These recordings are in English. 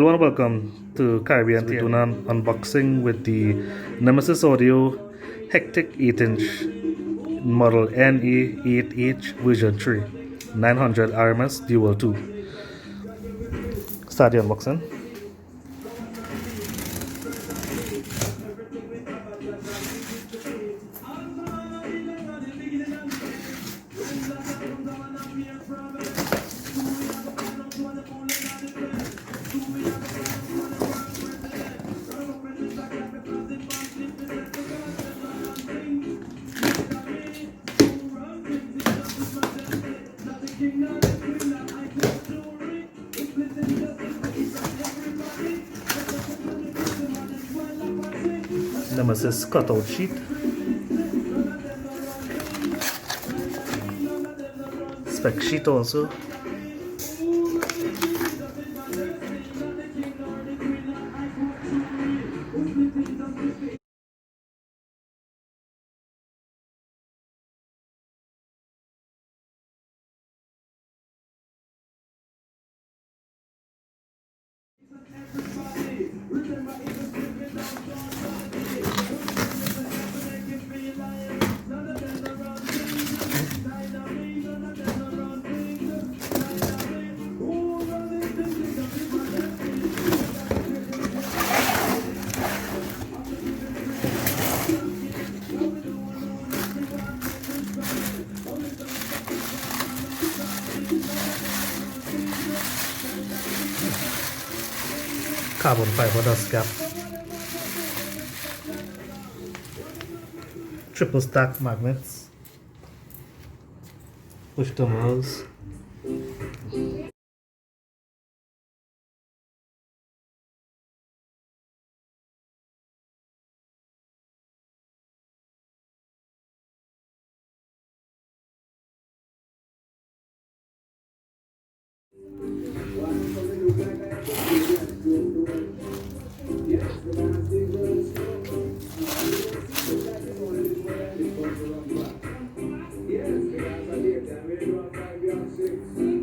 Hello and welcome to Caribbean. We're doing an unboxing with the Nemesis Audio Hectic 8-inch model NA-8H version 3 900 RMS Dual 2. Start the unboxing. Nemesis cutout sheet, spec sheet also, carbon fiber dust cap, triple stack magnets, push terminals,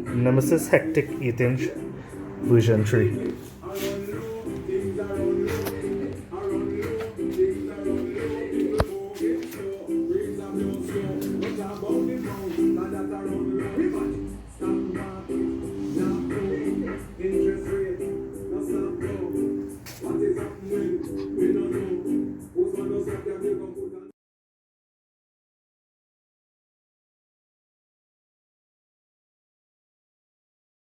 Nemesis Hectic 8-inch version 3.